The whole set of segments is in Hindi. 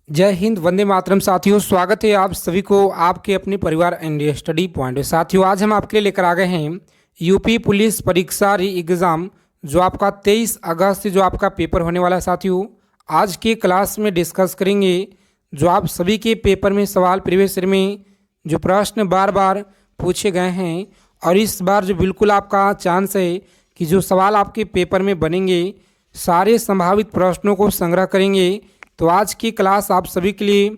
जय हिंद, वंदे मातरम। साथियों, स्वागत है आप सभी को आपके अपने परिवार इंडिया स्टडी पॉइंट। साथियों, आज हम आपके लिए लेकर आ गए हैं यूपी पुलिस परीक्षा री एग्ज़ाम, जो आपका 23 अगस्त से जो आपका पेपर होने वाला है। साथियों, आज के क्लास में डिस्कस करेंगे जो आप सभी के पेपर में सवाल प्रीवियस ईयर में जो प्रश्न बार बार पूछे गए हैं, और इस बार जो बिल्कुल आपका चांस है कि जो सवाल आपके पेपर में बनेंगे सारे संभावित प्रश्नों को संग्रह करेंगे। तो आज की क्लास आप सभी के लिए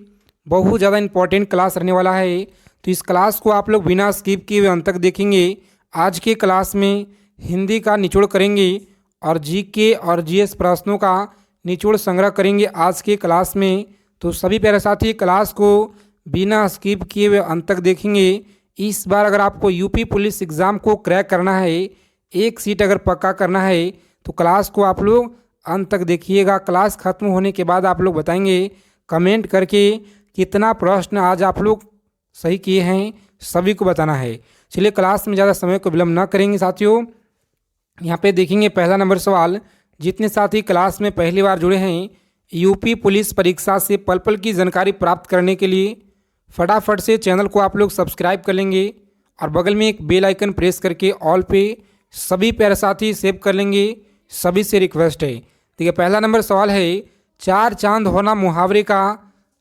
बहुत ज़्यादा इम्पोर्टेंट क्लास रहने वाला है। तो इस क्लास को आप लोग बिना स्किप किए हुए अंत तक देखेंगे। आज के क्लास में हिंदी का निचोड़ करेंगे और जीके और जीएस प्रश्नों का निचोड़ संग्रह करेंगे आज के क्लास में। तो सभी प्यारे साथी क्लास को बिना स्किप किए हुए अंत तक देखेंगे। इस बार अगर आपको यूपी पुलिस एग्ज़ाम को क्रैक करना है, एक सीट अगर पक्का करना है, तो क्लास को आप लोग अंत तक देखिएगा। क्लास खत्म होने के बाद आप लोग बताएंगे कमेंट करके कितना प्रश्न आज आप लोग सही किए हैं, सभी को बताना है। चलिए क्लास में ज़्यादा समय को विलम्ब ना करेंगे। साथियों, यहाँ पे देखेंगे पहला नंबर सवाल। जितने साथी क्लास में पहली बार जुड़े हैं, यूपी पुलिस परीक्षा से पल पल की जानकारी प्राप्त करने के लिए फटाफट से चैनल को आप लोग सब्सक्राइब कर लेंगे और बगल में एक बेल आइकन प्रेस करके ऑल पे सभी प्यारे साथी सेव कर लेंगे। सभी से रिक्वेस्ट है। ठीक है, पहला नंबर सवाल है, चार चांद होना मुहावरे का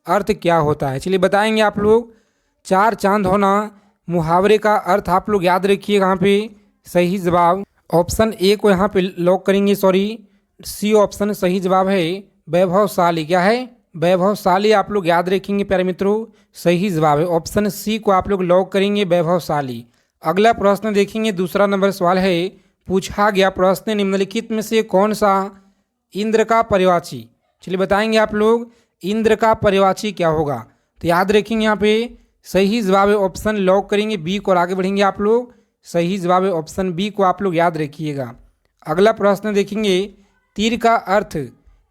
अर्थ क्या होता है? चलिए बताएंगे आप लोग। चार चांद होना मुहावरे का अर्थ आप लोग याद रखिए। यहाँ पे सही जवाब ऑप्शन ए को यहाँ पे लॉक करेंगे। सी ऑप्शन सही जवाब है। वैभवशाली क्या है? वैभवशाली आप लोग याद रखेंगे प्यारे मित्रों, सही जवाब है। ऑप्शन सी को आप लोग लॉक करेंगे, वैभवशाली। अगला प्रश्न देखेंगे, दूसरा नंबर सवाल है। पूछा गया प्रश्न, निम्नलिखित में से कौन सा इंद्र का पर्यवाची? चलिए बताएंगे आप लोग इंद्र का पर्यवाची क्या होगा। तो याद रखेंगे यहाँ पे सही जवाब है। ऑप्शन लॉक करेंगे बी को और आगे बढ़ेंगे आप लोग। सही जवाब है ऑप्शन बी को आप लोग याद रखिएगा। अगला प्रश्न देखेंगे, तीर का अर्थ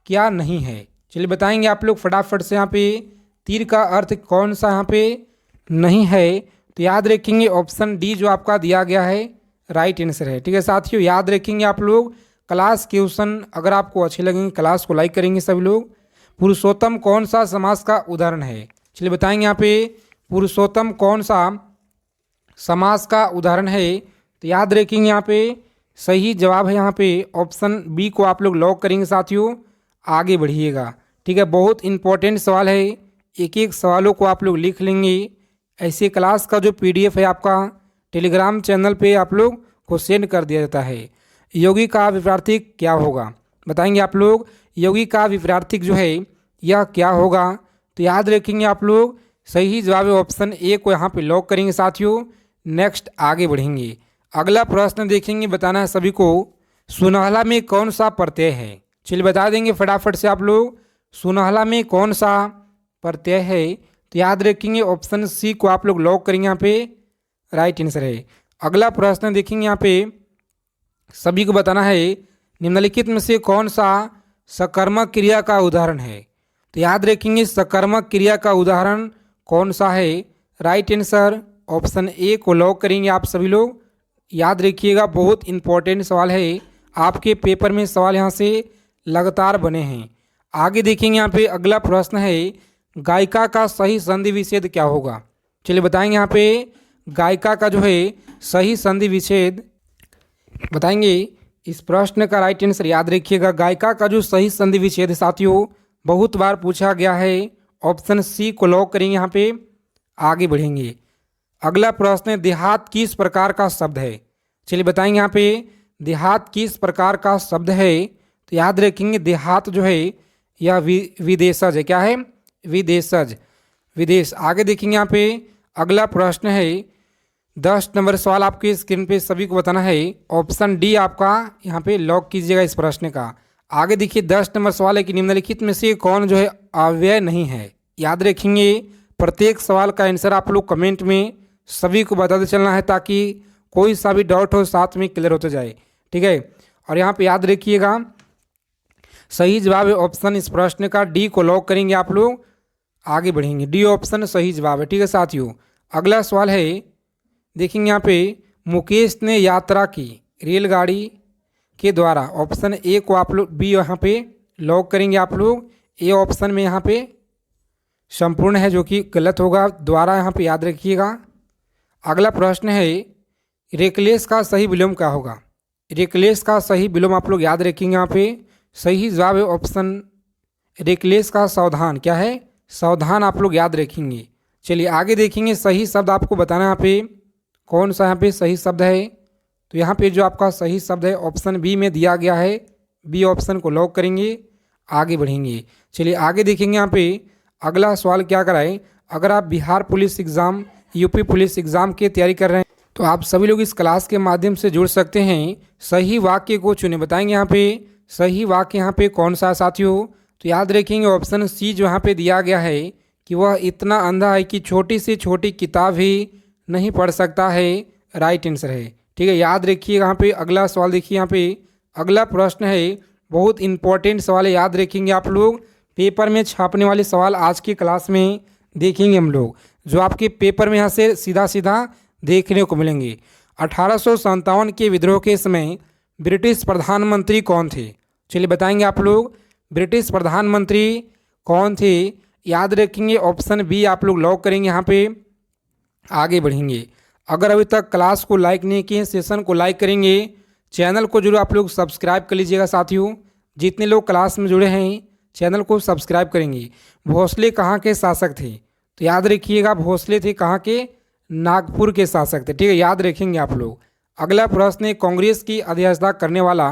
क्या नहीं है? चलिए बताएंगे आप लोग फटाफट से। यहाँ पे तीर का अर्थ कौन सा यहाँ पे नहीं है? तो याद रखेंगे ऑप्शन डी जो आपका दिया गया है राइट आंसर है। ठीक है साथियों, याद रखेंगे आप लोग। क्लास क्वेश्चन अगर आपको अच्छे लगेंगे क्लास को लाइक करेंगे सभी लोग। पुरुषोत्तम कौन सा समास का उदाहरण है? चलिए बताएंगे यहाँ पे पुरुषोत्तम कौन सा समास का उदाहरण है? तो याद रखेंगे यहाँ पे सही जवाब है यहाँ पे ऑप्शन बी को आप लोग लॉक करेंगे। साथियों आगे बढ़िएगा। ठीक है, बहुत इंपॉर्टेंट सवाल है, एक एक सवालों को आप लोग लिख लेंगे। ऐसे क्लास का जो पीडीएफ है आपका टेलीग्राम चैनल पे आप लोग को सेंड कर दिया जाता है। योगी का विपरीत क्या होगा? बताएंगे आप लोग योगी का विपरीत जो है यह क्या होगा? तो याद रखेंगे आप लोग सही जवाब है ऑप्शन ए को यहाँ पे लॉक करेंगे। साथियों नेक्स्ट आगे बढ़ेंगे। अगला प्रश्न देखेंगे, बताना है सभी को, सुनहला में कौन सा प्रत्यय है? चलिए बता देंगे फटाफट से आप लोग, सुनहला में कौन सा प्रत्यय है? तो याद रखेंगे ऑप्शन सी को आप लोग लॉक करेंगे, यहाँ पे राइट आंसर है। अगला प्रश्न देखेंगे, यहाँ पे सभी को बताना है, निम्नलिखित में से कौन सा सकर्मक क्रिया का उदाहरण है? तो याद रखेंगे सकर्मक क्रिया का उदाहरण कौन सा है? राइट आंसर ऑप्शन ए को लॉक करेंगे आप सभी लोग। याद रखिएगा, बहुत इंपॉर्टेंट सवाल है, आपके पेपर में सवाल यहाँ से लगातार बने हैं। आगे देखेंगे यहाँ पे अगला प्रश्न है, गायिका का सही संधि विच्छेद क्या होगा? चलिए बताएंगे यहाँ पे गायिका का जो है सही संधि विच्छेद बताएंगे। इस प्रश्न का राइट आंसर याद रखिएगा, गायिका का जो सही संधि विच्छेद साथियों बहुत बार पूछा गया है। ऑप्शन सी को लॉक करेंगे, यहाँ पे आगे बढ़ेंगे। अगला प्रश्न है, देहात किस प्रकार का शब्द है? चलिए बताएंगे यहाँ पे देहात किस प्रकार का शब्द है? तो याद रखेंगे देहात जो है यह विदेशज है। क्या है? विदेशज, विदेश। आगे देखेंगे यहाँ पे अगला प्रश्न है, 10 नंबर सवाल आपके स्क्रीन पे सभी को बताना है। ऑप्शन डी आपका यहाँ पे लॉक कीजिएगा इस प्रश्न का। आगे देखिए 10 नंबर सवाल है कि निम्नलिखित में से कौन जो है अव्यय नहीं है? याद रखेंगे प्रत्येक सवाल का आंसर आप लोग कमेंट में सभी को बताते चलना है, ताकि कोई सा भी डाउट हो साथ में क्लियर होते जाए। ठीक है, और यहाँ पे याद रखिएगा सही जवाब है ऑप्शन इस प्रश्न का डी को लॉक करेंगे आप लोग। आगे बढ़ेंगे, डी ऑप्शन सही जवाब है। ठीक है साथियों, अगला सवाल है, देखेंगे यहाँ पे मुकेश ने यात्रा की रेलगाड़ी के द्वारा। ऑप्शन ए को आप लोग बी यहाँ पे लॉक करेंगे आप लोग। ए ऑप्शन में यहाँ पे संपूर्ण है जो कि गलत होगा, दोबारा यहाँ पे याद रखिएगा। अगला प्रश्न है रेकलेस का सही विलोम क्या होगा। रेकलेस का सही विलोम आप लोग याद रखेंगे। यहाँ पे सही जवाब है ऑप्शन रेकलेस का सावधान। क्या है? सावधान आप लोग याद रखेंगे। चलिए आगे देखेंगे, सही शब्द आपको बताना है यहाँ पे कौन सा यहाँ पे सही शब्द है। तो यहाँ पे जो आपका सही शब्द है ऑप्शन बी में दिया गया है, बी ऑप्शन को लॉक करेंगे, आगे बढ़ेंगे। चलिए आगे देखेंगे यहाँ पे अगला सवाल क्या कराए। अगर आप Bihar police exam, UP police exam की तैयारी कर रहे हैं तो आप सभी लोग इस क्लास के माध्यम से जुड़ सकते हैं। सही वाक्य को चुने, बताएंगे यहाँ पे सही वाक्य यहाँ पे कौन सा साथियों। तो याद रखेंगे ऑप्शन सी जो यहाँ पे दिया गया है कि वह इतना अंधा है कि छोटी से छोटी किताब भी नहीं पढ़ सकता है, राइट आंसर है। ठीक है, याद रखिए। यहाँ पे अगला सवाल देखिए, यहाँ पे अगला प्रश्न है, बहुत इंपॉर्टेंट सवाल है, याद रखेंगे आप लोग। पेपर में छापने वाले सवाल आज की क्लास में देखेंगे हम लोग, जो आपके पेपर में यहाँ से सीधा सीधा देखने को मिलेंगे। 1857 के विद्रोह के समय ब्रिटिश प्रधानमंत्री कौन थे? चलिए बताएंगे आप लोग ब्रिटिश प्रधानमंत्री कौन थे। याद रखेंगे ऑप्शन बी आप लोग लॉक करेंगे, यहाँ पे आगे बढ़ेंगे। अगर अभी तक क्लास को लाइक नहीं किए, सेशन को लाइक करेंगे, चैनल को जरूर आप लोग सब्सक्राइब कर लीजिएगा साथियों। जितने लोग क्लास में जुड़े हैं चैनल को सब्सक्राइब करेंगे। भोसले कहाँ के शासक थे? तो याद रखिएगा भोसले थे कहाँ के? नागपुर के शासक थे। ठीक है, याद रखेंगे आप लोग। अगला प्रश्न है, कांग्रेस की अध्यक्षता करने वाला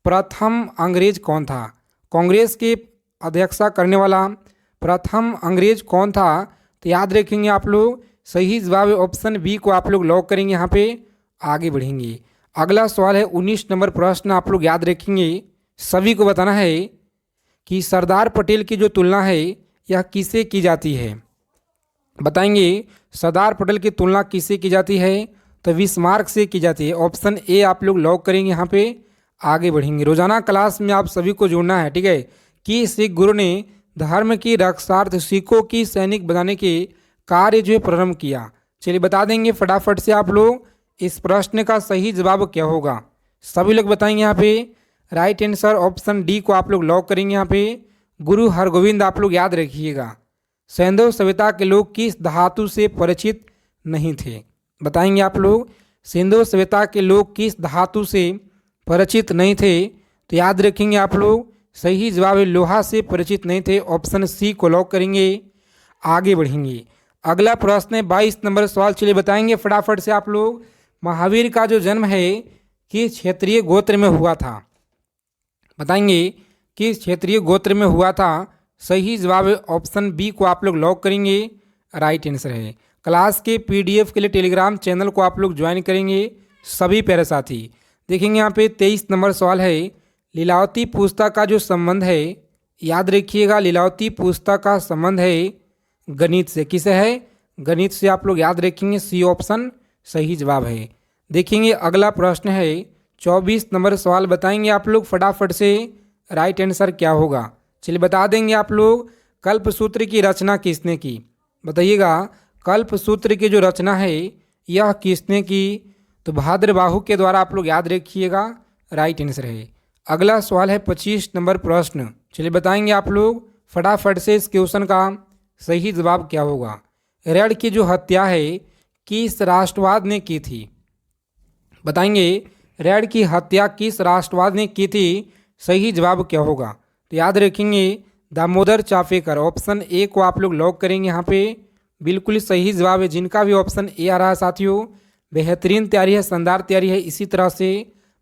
प्रथम अंग्रेज कौन था? कांग्रेस की अध्यक्षता करने वाला प्रथम अंग्रेज कौन था? तो याद रखेंगे आप लोग सही जवाब है ऑप्शन बी को आप लोग लॉक करेंगे, यहाँ पे आगे बढ़ेंगे। अगला सवाल है 19 नंबर प्रश्न, आप लोग याद रखेंगे। सभी को बताना है कि सरदार पटेल की जो तुलना है यह किससे की जाती है? बताएंगे सरदार पटेल की तुलना किससे की जाती है? तो बिस्मार्क से की जाती है। ऑप्शन ए आप लोग लॉक करेंगे, यहाँ पे आगे बढ़ेंगे। रोजाना क्लास में आप सभी को जुड़ना है, ठीक है। कि सिख गुरु ने धर्म की रक्षार्थ सिखों की सैनिक बनाने के कार्य जो है प्रारंभ किया। चलिए बता देंगे फटाफट से आप लोग इस प्रश्न का सही जवाब क्या होगा। सभी लोग बताएंगे यहाँ पे राइट आंसर ऑप्शन डी को आप लोग लॉक करेंगे। यहाँ पे गुरु हरगोविंद आप लोग याद रखिएगा। सैंधव सभ्यता के लोग किस धातु से परिचित नहीं थे? बताएंगे आप लोग सिंधु सभ्यता के लोग किस धातु से परिचित नहीं थे? तो याद रखेंगे आप लोग सही जवाब है लोहा से परिचित नहीं थे, ऑप्शन सी को लॉक करेंगे, आगे बढ़ेंगे। अगला प्रश्न है 22 नंबर सवाल। चलिए बताएंगे फटाफट से आप लोग महावीर का जो जन्म है किस क्षेत्रीय गोत्र में हुआ था? बताएंगे किस क्षेत्रीय गोत्र में हुआ था? सही जवाब है ऑप्शन बी को आप लोग लॉक करेंगे, राइट आंसर है। क्लास के पीडीएफ के लिए टेलीग्राम चैनल को आप लोग ज्वाइन करेंगे सभी प्यारे साथी। देखेंगे यहाँ पे 23 नंबर सवाल है, लीलावती पुस्तक का जो संबंध है, याद रखिएगा लीलावती पुस्तक का संबंध है गणित से। किसे है? गणित से आप लोग याद रखेंगे, सी ऑप्शन सही जवाब है। देखेंगे अगला प्रश्न है 24 नंबर सवाल, बताएंगे आप लोग फटाफट से राइट आंसर क्या होगा। चलिए बता देंगे आप लोग कल्पसूत्र की रचना किसने की? बताइएगा कल्पसूत्र की जो रचना है यह किसने की? तो भाद्रबाहु के द्वारा आप लोग याद रखिएगा, राइट आंसर है। अगला सवाल है 25 नंबर प्रश्न। चलिए बताएंगे आप लोग फटाफट से इस क्वेश्चन का सही जवाब क्या होगा। ऋण की जो हत्या है किस राष्ट्रवाद ने की थी? बताएंगे ऋण की हत्या किस राष्ट्रवाद ने की थी? सही जवाब क्या होगा? तो याद रखेंगे दामोदर चाफेकर, ऑप्शन ए को आप लोग लॉक करेंगे। यहाँ पे बिल्कुल सही जवाब है। जिनका भी ऑप्शन ए आ रहा है साथियों बेहतरीन तैयारी है, शानदार तैयारी है। इसी तरह से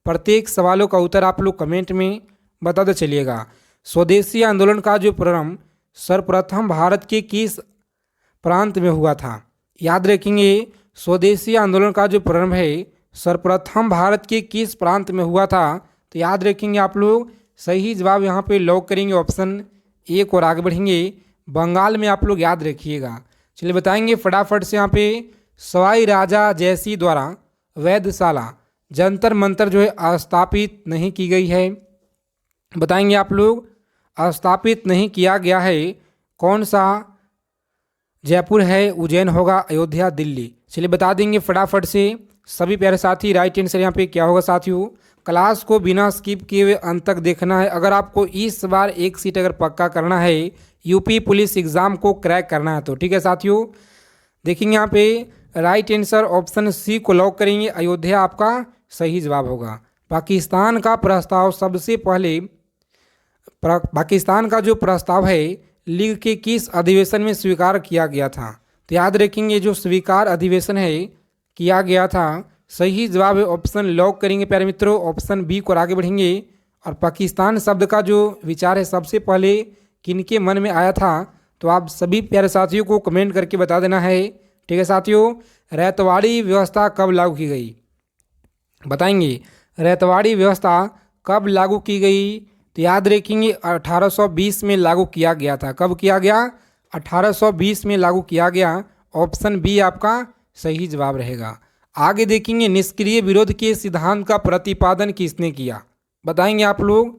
प्रत्येक सवालों का उत्तर आप लोग कमेंट में बताते चलिएगा। स्वदेशी आंदोलन का जो प्रारंभ सर्वप्रथम भारत के किस प्रांत में हुआ था? याद रखेंगे स्वदेशी आंदोलन का जो प्रारंभ है सर्वप्रथम भारत के किस प्रांत में हुआ था? तो याद रखेंगे आप लोग सही जवाब यहाँ पे लॉक करेंगे ऑप्शन ए को, और आगे बढ़ेंगे बंगाल में आप लोग याद रखिएगा। चलिए बताएंगे फटाफट से यहाँ पे सवाई राजा जयसिंह द्वारा वैधशाला जंतर मंतर जो है स्थापित नहीं की गई है। बताएंगे आप लोग स्थापित नहीं किया गया है कौन सा? जयपुर है, उज्जैन होगा, अयोध्या, दिल्ली। चलिए बता देंगे फटाफट से सभी प्यारे साथी राइट आंसर यहाँ पे क्या होगा साथियों। क्लास को बिना स्किप किए हुए अंत तक देखना है। अगर आपको इस बार एक सीट अगर पक्का करना है यूपी पुलिस एग्ज़ाम को क्रैक करना है तो। ठीक है साथियों, देखेंगे यहाँ पे राइट आंसर ऑप्शन सी को लॉक करेंगे, अयोध्या आपका सही जवाब होगा। पाकिस्तान का प्रस्ताव सबसे पहले पाकिस्तान का जो प्रस्ताव है लीग के किस अधिवेशन में स्वीकार किया गया था? तो याद रखेंगे जो स्वीकार अधिवेशन है किया गया था, सही जवाब है ऑप्शन लॉक करेंगे प्यारे मित्रों, ऑप्शन बी को आगे बढ़ेंगे। और पाकिस्तान शब्द का जो विचार है सबसे पहले किनके मन में आया था, तो आप सभी प्यारे साथियों को कमेंट करके बता देना है। ठीक है साथियों, रैतवाड़ी व्यवस्था कब लागू की गई? बताएंगे रैतवाड़ी व्यवस्था कब लागू की गई? तो याद रखेंगे 1820 में लागू किया गया था। कब किया गया? 1820 में लागू किया गया। ऑप्शन बी आपका सही जवाब रहेगा। आगे देखेंगे निष्क्रिय विरोध के सिद्धांत का प्रतिपादन किसने किया? बताएंगे आप लोग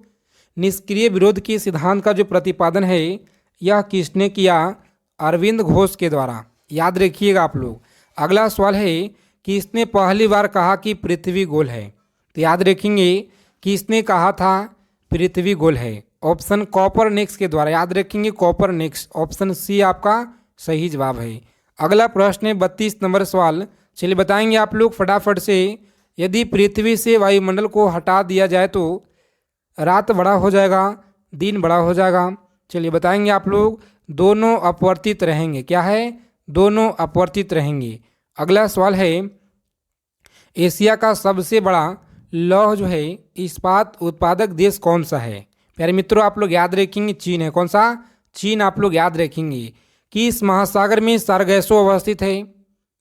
निष्क्रिय विरोध के सिद्धांत का जो प्रतिपादन है यह किसने किया? अरविंद घोष के द्वारा। याद रखिएगा आप लोग। अगला सवाल है कि इसने पहली बार कहा कि पृथ्वी गोल है? तो याद रखेंगे कि इसने कहा था पृथ्वी गोल है, ऑप्शन कॉपरनिकस के द्वारा। याद रखेंगे कॉपरनिकस, ऑप्शन सी आपका सही जवाब है। अगला प्रश्न है 32 नंबर सवाल। चलिए बताएंगे आप लोग फटाफट से, यदि पृथ्वी से वायुमंडल को हटा दिया जाए तो रात बड़ा हो जाएगा, दिन बड़ा हो जाएगा? चलिए बताएंगे आप लोग दोनों अपवर्तित रहेंगे। क्या है? दोनों अपवर्तित रहेंगे। अगला सवाल है एशिया का सबसे बड़ा लौह जो है इस्पात उत्पादक देश कौन सा है? प्यारे मित्रों आप लोग याद रखेंगे चीन है। कौन सा? चीन आप लोग याद रखेंगे। किस महासागर में सारगैसो अवस्थित है?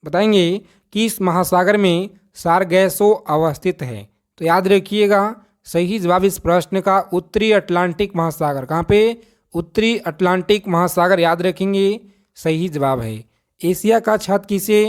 बताएंगे किस महासागर में सारगैसो अवस्थित है? तो याद रखिएगा सही जवाब इस प्रश्न का उत्तरी अटलांटिक महासागर। कहाँ पे? उत्तरी अटलांटिक महासागर याद रखेंगे सही जवाब है। एशिया का छत किसे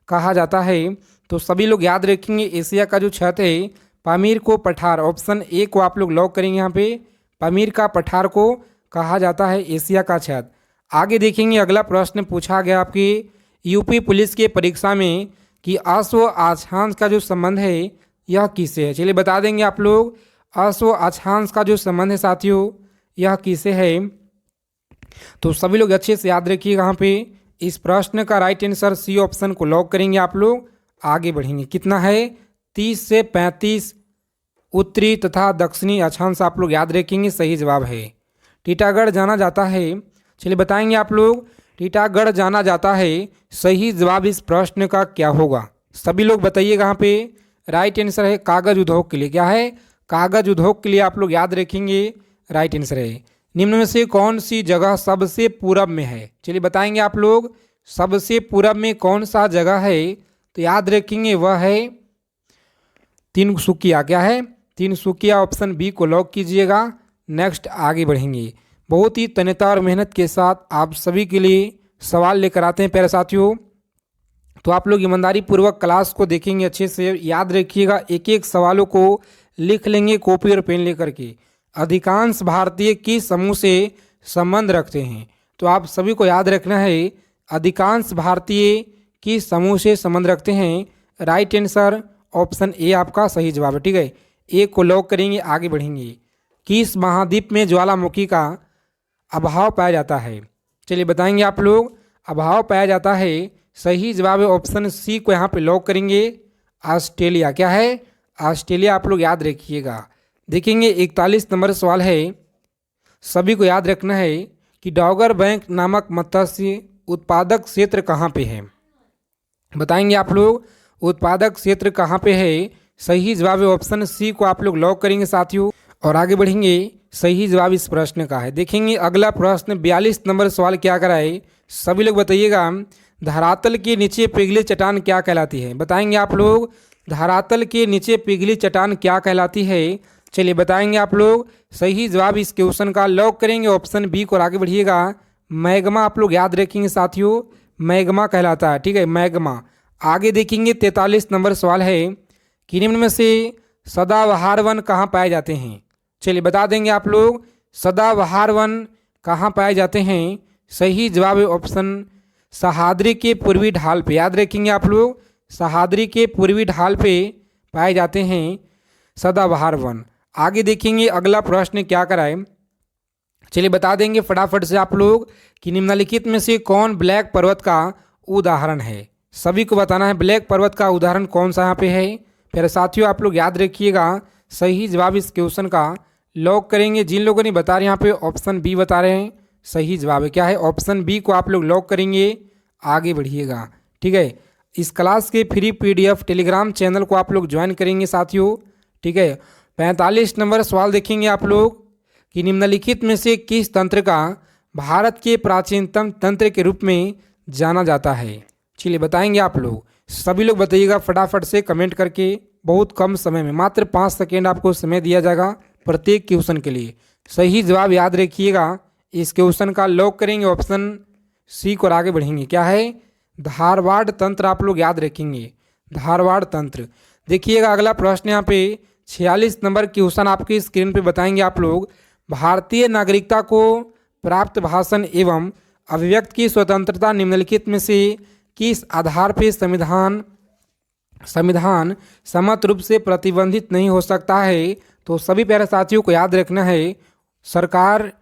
कहा जाता है? तो सभी लोग याद रखेंगे एशिया का जो छत है पामीर को पठार, ऑप्शन ए को आप लोग लॉक करेंगे। यहाँ पे पामीर का पठार को कहा जाता है एशिया का छत। आगे देखेंगे अगला प्रश्न पूछा गया आपकी यूपी पुलिस के परीक्षा में कि अश्व अक्षांश का जो संबंध है यह किससे है? चलिए बता देंगे आप लोग अश्व अक्षांश का जो संबंध है साथियों यह किससे है? तो सभी लोग अच्छे से याद रखिएगा। यहाँ पे इस प्रश्न का राइट आंसर सी ऑप्शन को लॉक करेंगे आप लोग। आगे बढ़ेंगे कितना है 30 से 35 उत्तरी तथा दक्षिणी अक्षांश आप लोग याद रखेंगे सही जवाब है। टीटागढ़ जाना जाता है, चलिए बताएंगे आप लोग टीटागढ़ जाना जाता है, सही जवाब इस प्रश्न का क्या होगा? सभी लोग बताइएगा। यहाँ पे राइट आंसर है कागज उद्योग के लिए। क्या है? कागज उद्योग के लिए आप लोग याद रखेंगे राइट आंसर है। निम्न में से कौन सी जगह सबसे पूरब में है? चलिए बताएंगे आप लोग सबसे पूरब में कौन सा जगह है? तो याद रखेंगे वह है तिनसुकिया। क्या है? तिनसुकिया, ऑप्शन बी को लॉक कीजिएगा। नेक्स्ट आगे बढ़ेंगे। बहुत ही तन्यता और मेहनत के साथ आप सभी के लिए सवाल लेकर आते हैं प्यारे साथियों। तो आप लोग ईमानदारी पूर्वक क्लास को देखेंगे अच्छे से, याद रखिएगा एक एक सवालों को लिख लेंगे कॉपी और पेन लेकर के। अधिकांश भारतीय किस समूह से संबंध रखते हैं? तो आप सभी को याद रखना है अधिकांश भारतीय किस समूह से संबंध रखते हैं? राइट आंसर ऑप्शन ए आपका सही जवाब है। ठीक है, ए को लॉक करेंगे। आगे बढ़ेंगे। किस महाद्वीप में ज्वालामुखी का अभाव पाया जाता है? चलिए बताएंगे आप लोग अभाव पाया जाता है, सही जवाब है ऑप्शन सी को यहाँ पे लॉक करेंगे ऑस्ट्रेलिया। क्या है? ऑस्ट्रेलिया आप लोग याद रखिएगा। देखेंगे 41 नंबर सवाल है, सभी को याद रखना है कि डॉगर बैंक नामक मत्स्य उत्पादक क्षेत्र कहाँ पे है? बताएंगे आप लोग उत्पादक क्षेत्र कहाँ पे है? सही जवाब है ऑप्शन सी को आप लोग लॉक करेंगे साथियों। और आगे बढ़ेंगे सही जवाब इस प्रश्न का है। देखेंगे अगला प्रश्न 42 नंबर सवाल क्या कराए, सभी लोग बताइएगा धरातल के नीचे पिघली चट्टान क्या कहलाती है? बताएंगे आप लोग धरातल के नीचे पिघली चट्टान क्या कहलाती है? चलिए बताएंगे आप लोग सही जवाब इस क्वेश्चन का लॉक करेंगे ऑप्शन बी को। और आगे बढ़िएगा मैग्मा आप लोग याद रखेंगे साथियों, मैग्मा कहलाता है। ठीक है, मैग्मा। आगे देखेंगे 43 नंबर सवाल है कि निम्न में से सदाबहार वन कहाँ पाए जाते हैं? चलिए बता देंगे आप लोग सदाबहार वन कहाँ पाए जाते हैं? सही जवाब है ऑप्शन सह्याद्री के पूर्वी ढाल पे। याद रखेंगे आप लोग सह्याद्री के पूर्वी ढाल पे पाए जाते हैं सदाबहार वन। आगे देखेंगे अगला प्रश्न क्या कराए चलिए बता देंगे फटाफट से आप लोग कि निम्नलिखित में से कौन ब्लैक पर्वत का उदाहरण है। सभी को बताना है ब्लैक पर्वत का उदाहरण कौन सा यहाँ पे है। फिर साथियों आप लोग याद रखिएगा सही जवाब इस क्वेश्चन का लॉक करेंगे। जिन लोगों ने बता रहे हैं यहाँ पे ऑप्शन बी बता रहे हैं सही जवाब है। क्या है ऑप्शन बी को आप लोग लॉक करेंगे, आगे बढ़िएगा। ठीक है, इस क्लास के फ्री PDF टेलीग्राम चैनल को आप लोग ज्वाइन करेंगे साथियों। ठीक है, 45 नंबर सवाल देखेंगे आप लोग कि निम्नलिखित में से किस तंत्र का भारत के प्राचीनतम तंत्र के रूप में जाना जाता है। चलिए बताएंगे आप लोग, सभी लोग बताइएगा फटाफट से कमेंट करके। बहुत कम समय में मात्र 5 सेकेंड आपको समय दिया जाएगा प्रत्येक क्वेश्चन के लिए। सही जवाब याद रखिएगा इस क्वेश्चन का लॉक करेंगे ऑप्शन सी को और आगे बढ़ेंगे। क्या है धारवाड़ तंत्र आप लोग याद रखेंगे, धारवाड़ तंत्र। देखिएगा अगला प्रश्न यहाँ पे 46 नंबर क्वेश्चन आपकी स्क्रीन पे बताएंगे आप लोग। भारतीय नागरिकता को प्राप्त भाषण एवं अभिव्यक्ति की स्वतंत्रता निम्नलिखित में से किस आधार पे संविधान सम्मत रूप से प्रतिबंधित नहीं हो सकता है। तो सभी प्यारे साथियों को याद रखना है सरकार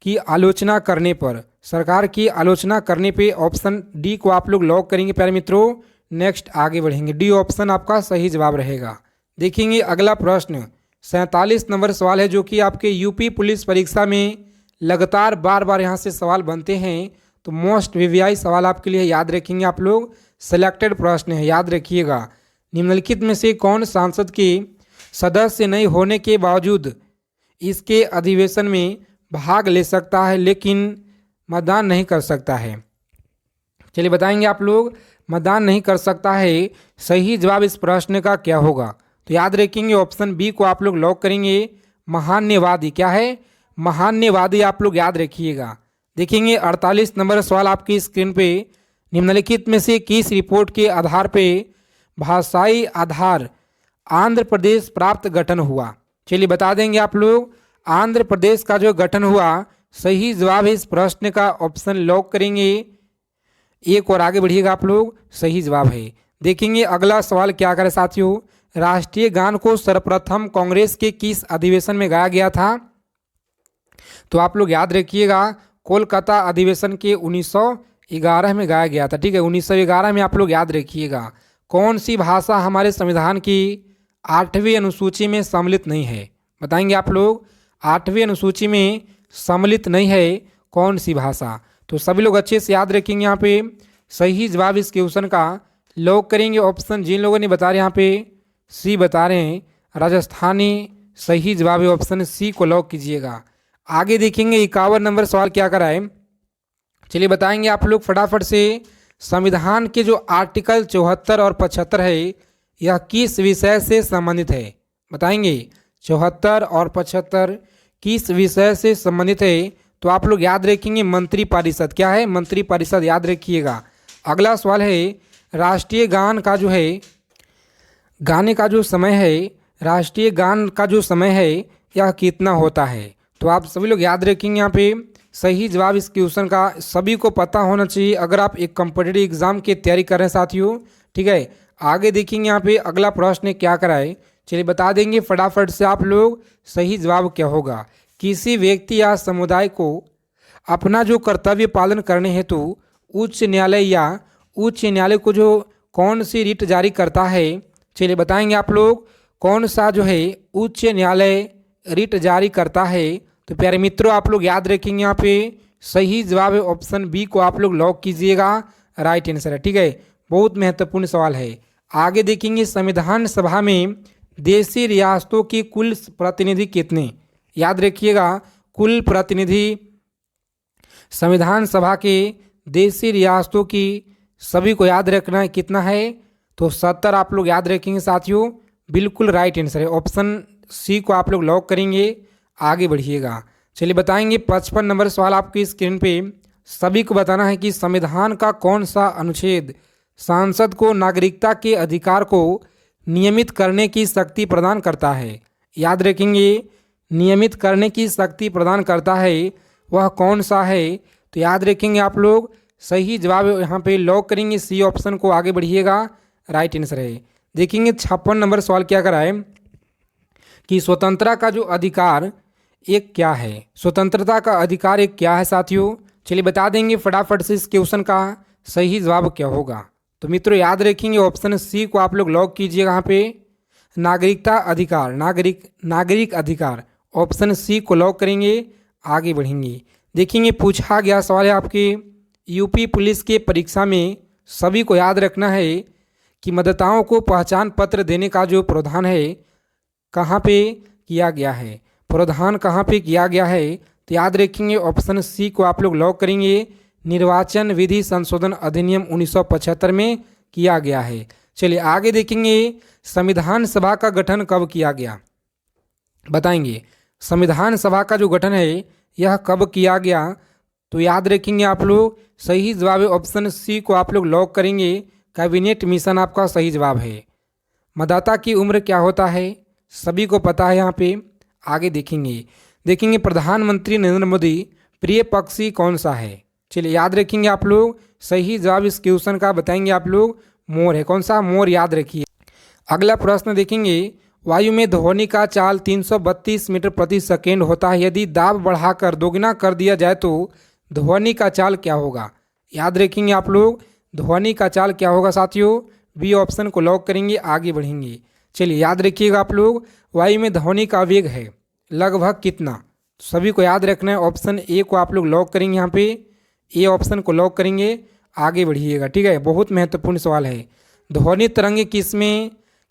की आलोचना करने पर, सरकार की आलोचना करने पे ऑप्शन डी को आप लोग लॉक करेंगे प्यारे मित्रों। नेक्स्ट आगे बढ़ेंगे, डी ऑप्शन आपका सही जवाब रहेगा। देखेंगे अगला प्रश्न 47 नंबर सवाल है जो कि आपके यूपी पुलिस परीक्षा में लगातार बार बार यहाँ से सवाल बनते हैं। तो मोस्ट वीवीआई सवाल आपके लिए याद रखेंगे आप लोग, सिलेक्टेड प्रश्न है याद रखिएगा। निम्नलिखित में से कौन सांसद के सदस्य नहीं होने के बावजूद इसके अधिवेशन में भाग ले सकता है लेकिन मतदान नहीं कर सकता है। चलिए बताएंगे आप लोग मतदान नहीं कर सकता है, सही जवाब इस प्रश्न का क्या होगा। तो याद रखेंगे ऑप्शन बी को आप लोग लॉक करेंगे, महान्यवादी। क्या है महान्यवादी आप लोग याद रखिएगा। देखेंगे 48 नंबर सवाल आपकी स्क्रीन पे, निम्नलिखित में से किस रिपोर्ट के आधार पे भाषाई आधार आंध्र प्रदेश प्राप्त गठन हुआ। चलिए बता देंगे आप लोग आंध्र प्रदेश का जो गठन हुआ सही जवाब है इस प्रश्न का ऑप्शन लॉक करेंगे, एक और आगे बढ़िएगा आप लोग, सही जवाब है। देखेंगे अगला सवाल क्या करे साथियों, राष्ट्रीय गान को सर्वप्रथम कांग्रेस के किस अधिवेशन में गाया गया था। तो आप लोग याद रखिएगा कोलकाता अधिवेशन के 1911 में गाया गया था। ठीक है, 1911 में आप लोग याद रखिएगा। कौन सी भाषा हमारे संविधान की 8वीं अनुसूची में सम्मिलित नहीं है, बताएंगे आप लोग। 8वीं अनुसूची में सम्मिलित नहीं है कौन सी भाषा। तो सभी लोग अच्छे से याद रखेंगे यहाँ पे सही जवाब इस क्वेश्चन का लॉक करेंगे ऑप्शन, जिन लोगों ने बता रहे यहाँ पे सी बता रहे हैं राजस्थानी, सही जवाब है ऑप्शन सी को लॉक कीजिएगा। आगे देखेंगे 51 नंबर सवाल क्या कराए। चलिए बताएंगे आप लोग फटाफट से, संविधान के जो आर्टिकल 74 और 75 है यह किस विषय से संबंधित है, बताएंगे 74 और 75 किस विषय से संबंधित है। तो आप लोग याद रखेंगे मंत्रिपरिषद। क्या है मंत्रिपरिषद याद रखिएगा। अगला सवाल है राष्ट्रीय गान का जो है गाने का जो समय है, राष्ट्रीय गान का जो समय है यह कितना होता है। तो आप सभी लोग याद रखेंगे यहाँ पे सही जवाब इस क्वेश्चन का सभी को पता होना चाहिए अगर आप एक कॉम्पिटिटिव एग्जाम की तैयारी कर रहे हैं साथियों। ठीक है, आगे देखेंगे यहाँ पे अगला प्रश्न क्या कराए। चलिए बता देंगे फटाफट से आप लोग सही जवाब क्या होगा। किसी व्यक्ति या समुदाय को अपना जो कर्तव्य पालन करने हेतु उच्च न्यायालय या उच्च न्यायालय को जो कौन सी रिट जारी करता है। चलिए बताएंगे आप लोग कौन सा जो है उच्च न्यायालय रिट जारी करता है। तो प्यारे मित्रों आप लोग याद रखेंगे यहाँ पे सही जवाब है ऑप्शन बी को आप लोग लॉक कीजिएगा, राइट आंसर है। ठीक है, बहुत महत्वपूर्ण सवाल है। आगे देखेंगे संविधान सभा में देशी रियासतों की कुल प्रतिनिधि कितने, याद रखिएगा कुल प्रतिनिधि संविधान सभा के देशी रियासतों की सभी को याद रखना है कितना है। तो 70 आप लोग याद रखेंगे साथियों, बिल्कुल राइट आंसर है ऑप्शन सी को आप लोग लॉक करेंगे, आगे बढ़िएगा। चलिए बताएंगे 55 नंबर सवाल आपकी स्क्रीन पे, सभी को बताना है कि संविधान का कौन सा अनुच्छेद सांसद को नागरिकता के अधिकार को नियमित करने की शक्ति प्रदान करता है। याद रखेंगे नियमित करने की शक्ति प्रदान करता है वह कौन सा है। तो याद रखेंगे आप लोग सही जवाब यहाँ पे लॉक करेंगे सी ऑप्शन को, आगे बढ़िएगा, राइट आंसर है। देखेंगे 56 नंबर सवाल क्या कराए कि स्वतंत्रता का जो अधिकार एक क्या है? स्वतंत्रता का अधिकार एक क्या है साथियों? चलिए बता देंगे फटाफट से इस क्वेश्चन का सही जवाब क्या होगा। तो मित्रों याद रखेंगे ऑप्शन सी को आप लोग लॉक कीजिएगा। यहाँ पे नागरिकता अधिकार, नागरिक अधिकार, ऑप्शन सी को लॉक करेंगे, आगे बढ़ेंगे। देखेंगे पूछा गया सवाल है आपके यूपी पुलिस के परीक्षा में, सभी को याद रखना है कि मतदाताओं को पहचान पत्र देने का जो प्रावधान है कहाँ पे किया गया है, प्रावधान कहाँ पे किया गया है? तो याद रखेंगे ऑप्शन सी को आप लोग लॉक करेंगे, निर्वाचन विधि संशोधन अधिनियम 1975 में किया गया है। चलिए आगे देखेंगे संविधान सभा का गठन कब किया गया, बताएंगे। संविधान सभा का जो गठन है यह कब किया गया? तो याद रखेंगे आप लोग सही जवाब है ऑप्शन सी को आप लोग लॉक करेंगे, कैबिनेट मिशन आपका सही जवाब है। मतदाता की उम्र क्या होता है सभी को पता है। यहाँ पे आगे देखेंगे प्रधानमंत्री नरेंद्र मोदी प्रिय पक्षी कौन सा है? चलिए याद रखेंगे आप लोग सही जवाब इस क्वेश्चन का बताएंगे आप लोग, मोर है। कौन सा? मोर याद रखिए। अगला प्रश्न देखेंगे वायु में ध्वनि का चाल 332 मीटर प्रति सेकेंड होता है, यदि दाब बढ़ाकर दोगुना कर दिया जाए तो ध्वनि का चाल क्या होगा? याद रखेंगे आप लोग ध्वनि का चाल क्या होगा साथियों? बी ऑप्शन को लॉक करेंगे, आगे बढ़ेंगे। चलिए याद रखिएगा आप लोग वायु में ध्वनि का वेग है लगभग कितना? सभी को याद रखना है, ऑप्शन ए को आप लोग लॉक करेंगे। यहाँ पे ए ऑप्शन को लॉक करेंगे, आगे बढ़िएगा। ठीक है, बहुत महत्वपूर्ण सवाल है। ध्वनि तरंग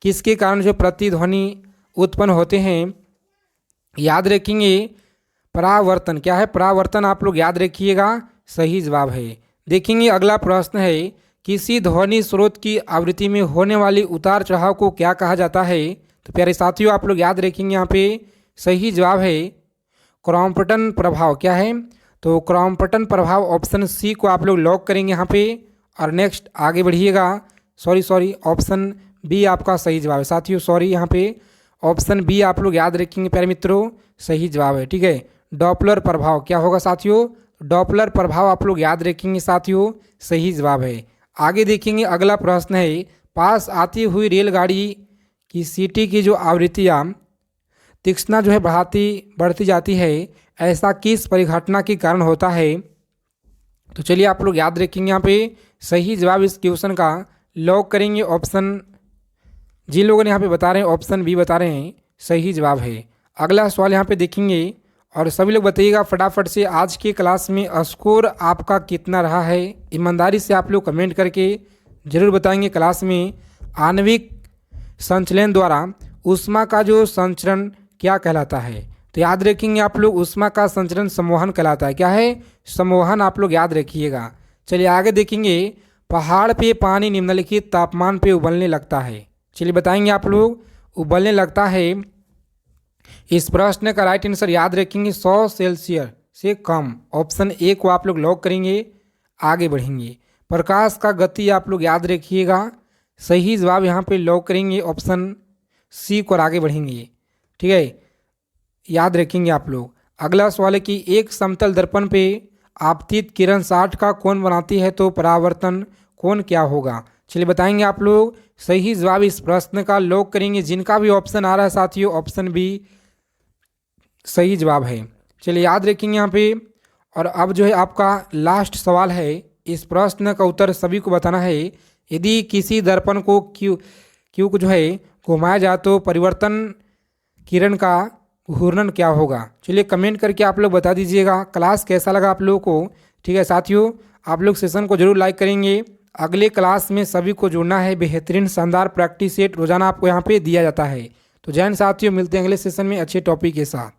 किसके कारण जो प्रतिध्वनि उत्पन्न होते हैं? याद रखेंगे परावर्तन। क्या है? परावर्तन आप लोग याद रखिएगा, सही जवाब है। देखेंगे अगला प्रश्न है किसी ध्वनि स्रोत की आवृत्ति में होने वाली उतार चढ़ाव को क्या कहा जाता है? तो प्यारे साथियों आप लोग याद रखेंगे यहाँ पे सही जवाब है क्रॉम्पटन प्रभाव। क्या है? तो क्रॉम्पटन प्रभाव ऑप्शन सी को आप लोग लॉक करेंगे यहाँ पे, और नेक्स्ट आगे बढ़िएगा। सॉरी ऑप्शन बी आपका सही जवाब है साथियों। सॉरी यहाँ पे ऑप्शन बी आप लोग याद रखेंगे प्यारे मित्रों, सही जवाब है। ठीक है, डॉपलर प्रभाव क्या होगा साथियों? डॉपलर प्रभाव आप लोग याद रखेंगे साथियों, सही जवाब है। आगे देखेंगे अगला प्रश्न है पास आती हुई रेलगाड़ी की सीटी की जो आवृत्तियाँ तीक्ष्णता जो है बढ़ती जाती है, ऐसा किस परिघटना के कारण होता है? तो चलिए आप लोग याद रखेंगे यहाँ पे सही जवाब इस क्वेश्चन का लॉक करेंगे, ऑप्शन जिन लोगों ने यहाँ पे बता रहे हैं ऑप्शन बी बता रहे हैं, सही जवाब है। अगला सवाल यहाँ पे देखेंगे और सभी लोग बताइएगा फटाफट से आज के क्लास में स्कोर आपका कितना रहा है? ईमानदारी से आप लोग कमेंट करके जरूर बताएंगे। क्लास में आणविक संचलन द्वारा ऊष्मा का जो संचरण क्या कहलाता है? तो याद रखेंगे आप लोग ऊष्मा का संचरण संवहन कहलाता है। क्या है? संवहन आप लोग याद रखिएगा। चलिए आगे देखेंगे पहाड़ पे पानी निम्नलिखित तापमान पे उबलने लगता है। चलिए बताएंगे आप लोग उबलने लगता है। इस प्रश्न का राइट आंसर याद रखेंगे 100 सेल्सियस से कम, ऑप्शन ए को आप लोग लॉक करेंगे, आगे बढ़ेंगे। प्रकाश का गति आप लोग याद रखिएगा, सही जवाब यहाँ पे लॉक करेंगे, ऑप्शन सी को, आगे बढ़ेंगे। ठीक है, याद रखेंगे आप लोग। अगला सवाल है कि एक समतल दर्पण पे आपतित किरण 60 का कोण बनाती है तो परावर्तन कोण क्या होगा? चलिए बताएंगे आप लोग सही जवाब इस प्रश्न का लॉक करेंगे। जिनका भी ऑप्शन आ रहा है साथियों ऑप्शन बी सही जवाब है। चलिए याद रखेंगे यहाँ पे। और अब जो है आपका लास्ट सवाल है, इस प्रश्न का उत्तर सभी को बताना है। यदि किसी दर्पण को क्यू को जो है घुमाया जाए तो परिवर्तन किरण का घूर्णन क्या होगा? चलिए कमेंट करके आप लोग बता दीजिएगा। क्लास कैसा लगा आप लोगों को? ठीक है साथियों, आप लोग सेशन को जरूर लाइक करेंगे। अगले क्लास में सभी को जुड़ना है। बेहतरीन शानदार प्रैक्टिस सेट रोजाना आपको यहाँ पे दिया जाता है। तो जय हिंद साथियों, मिलते हैं अगले सेशन में अच्छे टॉपिक के साथ।